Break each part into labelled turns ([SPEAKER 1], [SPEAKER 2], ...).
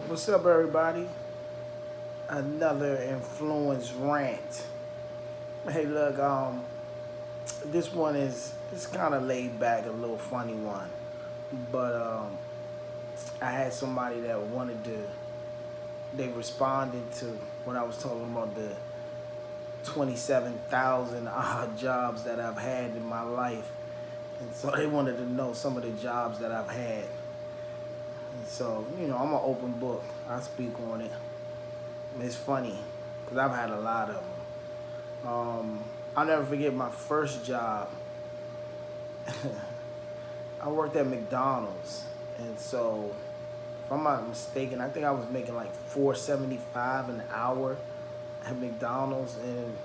[SPEAKER 1] What's up, everybody? Another influence rant. Hey, look, this one is it's kind of laid back, a little funny one, but I had somebody that wanted to. They responded to when I was talking about the 27,000 odd jobs that I've had in my life, and so they wanted to know some of the jobs that I've had. And so, I'm an open book. I speak on it. It's funny because I've had a lot of them. I'll never forget my first job. I worked at McDonald's, and so if I'm not mistaken, I think I was making like $4.75 an hour at McDonald's, and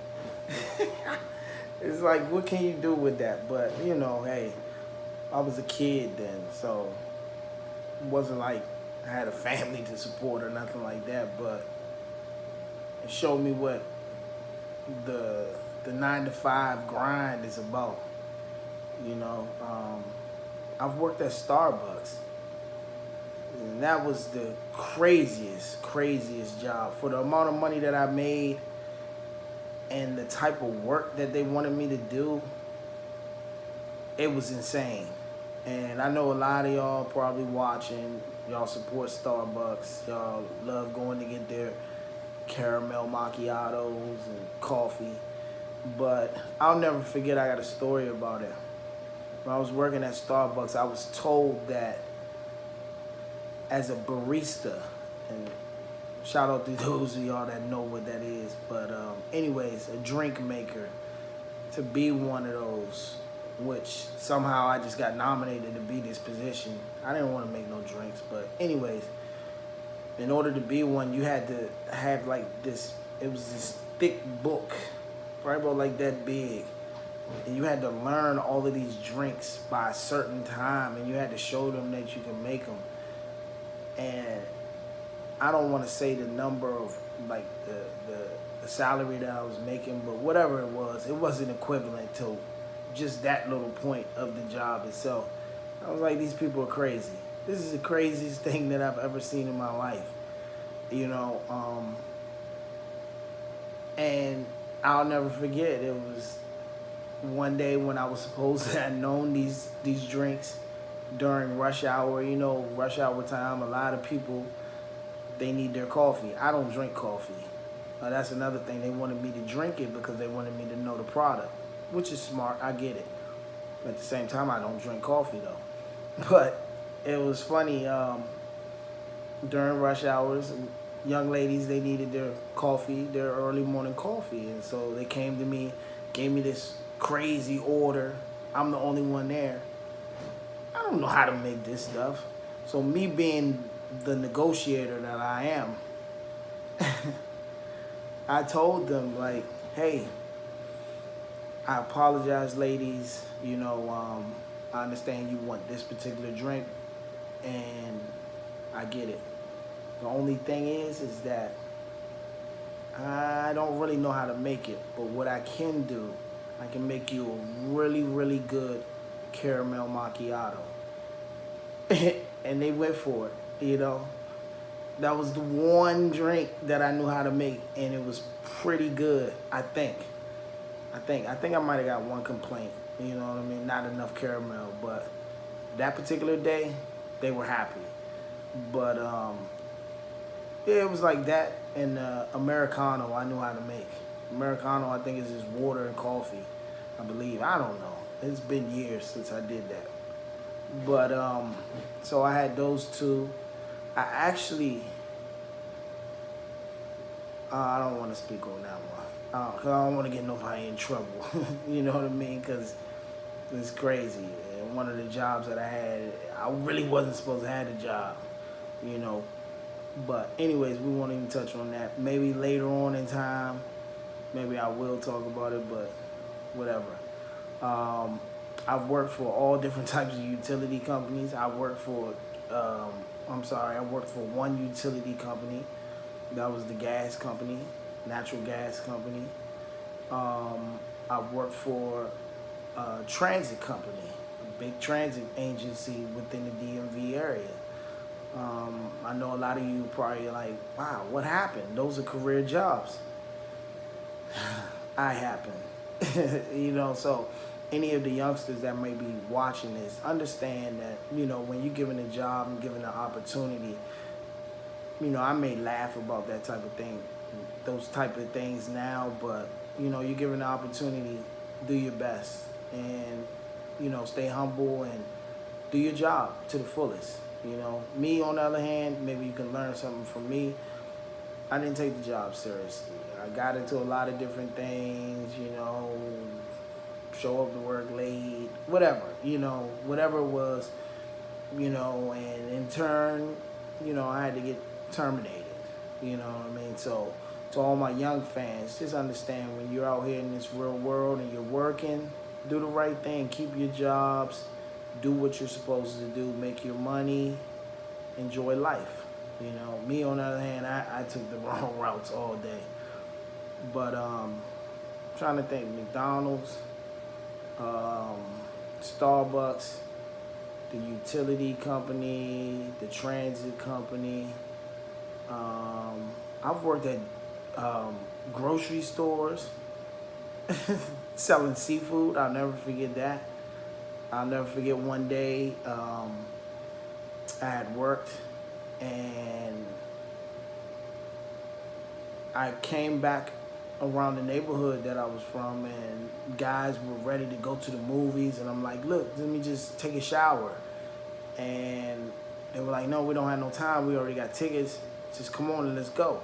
[SPEAKER 1] it's like, what can you do with that? But hey, I was a kid then, so it wasn't like I had a family to support or nothing like that. But it showed me what the 9 to 5 grind is about. You know, I've worked at Starbucks, and that was the craziest job for the amount of money that I made and the type of work that they wanted me to do. It was insane. And I know a lot of y'all probably watching. Y'all support Starbucks. Y'all love going to get their caramel macchiatos and coffee. But I'll never forget, I got a story about it. When I was working at Starbucks, I was told that as a barista, and shout out to those of y'all that know what that is, but anyways, a drink maker, to be one of those, which somehow I just got nominated to be this position. I didn't want to make no drinks, but anyways, in order to be one, you had to have like this, it was this thick book, probably about like that big. And you had to learn all of these drinks by a certain time, and you had to show them that you can make them. And I don't want to say the number of like the salary that I was making, but whatever it wasn't equivalent to just that little point of the job itself. I was like, these people are crazy. This is the craziest thing that I've ever seen in my life. And I'll never forget, it was one day when I was supposed to have known these drinks during rush hour. Rush hour time, a lot of people, they need their coffee. I don't drink coffee. That's another thing. They wanted me to drink it because they wanted me to know the product, which is smart. I get it. But at the same time, I don't drink coffee though. But it was funny. During rush hours, young ladies, they needed their coffee, their early morning coffee, and so they came to me, gave me this crazy order. I'm the only one there. I don't know how to make this stuff. So me being the negotiator that I am, I told them like, hey, I apologize, ladies. I understand you want this particular drink, and I get it. The only thing is that I don't really know how to make it. But what I can do, I can make you a really good caramel macchiato. And they went for it. That was the one drink that I knew how to make, and it was pretty good, I think. I might have got one complaint, you know what I mean? Not enough caramel, but that particular day, they were happy. But yeah, it was like that, and Americano I knew how to make. Americano, I think, is just water and coffee, I believe. I don't know. It's been years since I did that. But so I had those two. I actually, I don't want to speak on that one, because I don't want to get nobody in trouble. You know what I mean? Because it's crazy. And one of the jobs that I had, I really wasn't supposed to have the job, you know. But anyways, we won't even touch on that. Maybe later on in time, maybe I will talk about it, but whatever. I've worked for all different types of utility companies. I worked for one utility company. That was the gas company, natural gas company. I've worked for a transit company, a big transit agency within the DMV area. I know a lot of you probably like, wow, what happened? Those are career jobs. I happen. So any of the youngsters that may be watching this, understand that, when you're given a job and given an opportunity, I may laugh about that type of thing, those type of things now, but, you're given the opportunity, do your best and, stay humble and do your job to the fullest. Me on the other hand, maybe you can learn something from me. I didn't take the job seriously. I got into a lot of different things, show up to work late, whatever, whatever it was, and in turn, I had to get terminated, you know what I mean? So to all my young fans, just understand when you're out here in this real world and you're working, do the right thing, keep your jobs, do what you're supposed to do, make your money, enjoy life. Me on the other hand, I took the wrong routes all day. But trying to think, McDonald's, Starbucks, the utility company, the transit company. I've worked at grocery stores selling seafood. I'll never forget that. I'll never forget one day I had worked and I came back around the neighborhood that I was from, and guys were ready to go to the movies, and I'm like, look, let me just take a shower. And they were like, no, we don't have no time. We already got tickets. Just come on and let's go.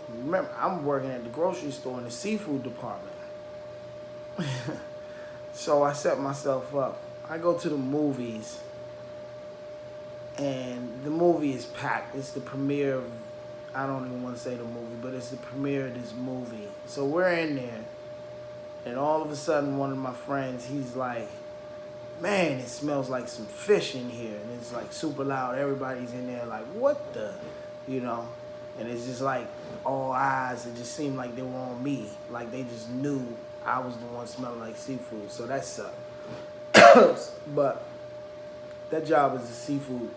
[SPEAKER 1] Remember, I'm working at the grocery store in the seafood department. So I set myself up. I go to the movies, and the movie is packed. It's the premiere of, I don't even want to say the movie, but it's the premiere of this movie. So we're in there, and all of a sudden, one of my friends, he's like, man, it smells like some fish in here. And it's like super loud. Everybody's in there like, what the, And it's just like all eyes. It just seemed like they were on me. Like they just knew I was the one smelling like seafood. So that sucked. But that job as a seafood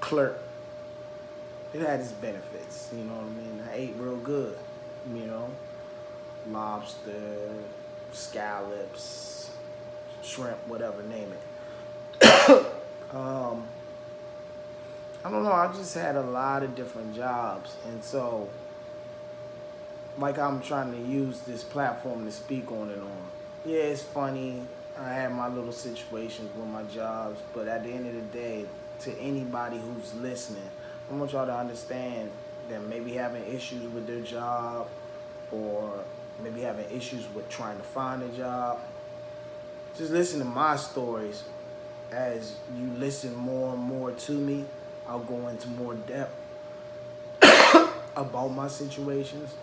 [SPEAKER 1] clerk, it had its benefits. You know what I mean? I ate real good. Lobster, scallops, shrimp, whatever, name it. I don't know, I just had a lot of different jobs, and so like I'm trying to use this platform to speak on it on. Yeah, it's funny. I had my little situations with my jobs, but at the end of the day, to anybody who's listening, I want y'all to understand that maybe having issues with their job or maybe having issues with trying to find a job, just listen to my stories. As you listen more and more to me, I'll go into more depth about my situations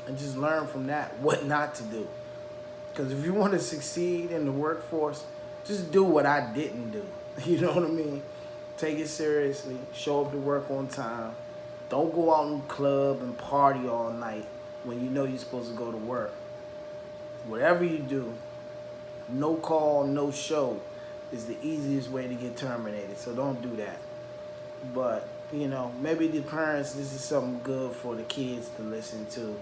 [SPEAKER 1] and just learn from that what not to do. Because if you want to succeed in the workforce, just do what I didn't do. You know what I mean? Take it seriously. Show up to work on time. Don't go out in the club and party all night when you know you're supposed to go to work. Whatever you do, no call, no show is the easiest way to get terminated. So don't do that. But, maybe the parents, this is something good for the kids to listen to.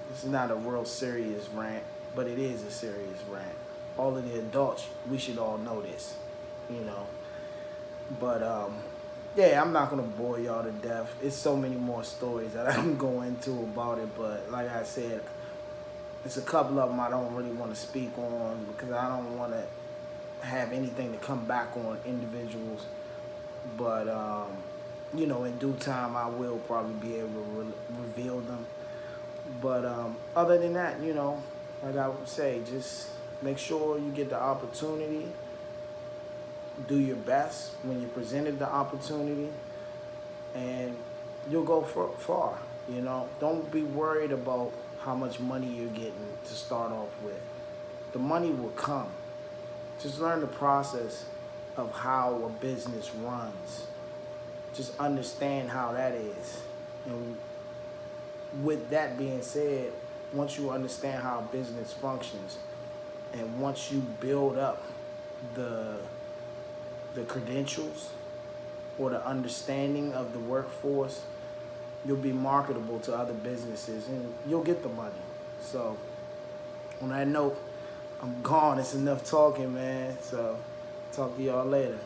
[SPEAKER 1] This is not a real serious rant, but it is a serious rant. All of the adults, we should all know this, But, yeah, I'm not going to bore y'all to death. It's so many more stories that I can go into about it, but like I said, it's a couple of them I don't really want to speak on because I don't want to have anything to come back on individuals. But, in due time, I will probably be able to reveal them. But other than that, like I would say, just make sure you get the opportunity. Do your best when you're presented the opportunity, and you'll go far. Don't be worried about how much money you're getting to start off with. The money will come. Just learn the process of how a business runs. Just understand how that is. And with that being said, once you understand how a business functions, and once you build up the credentials, or the understanding of the workforce, you'll be marketable to other businesses and you'll get the money. So on that note, I'm gone. It's enough talking, man. So talk to y'all later.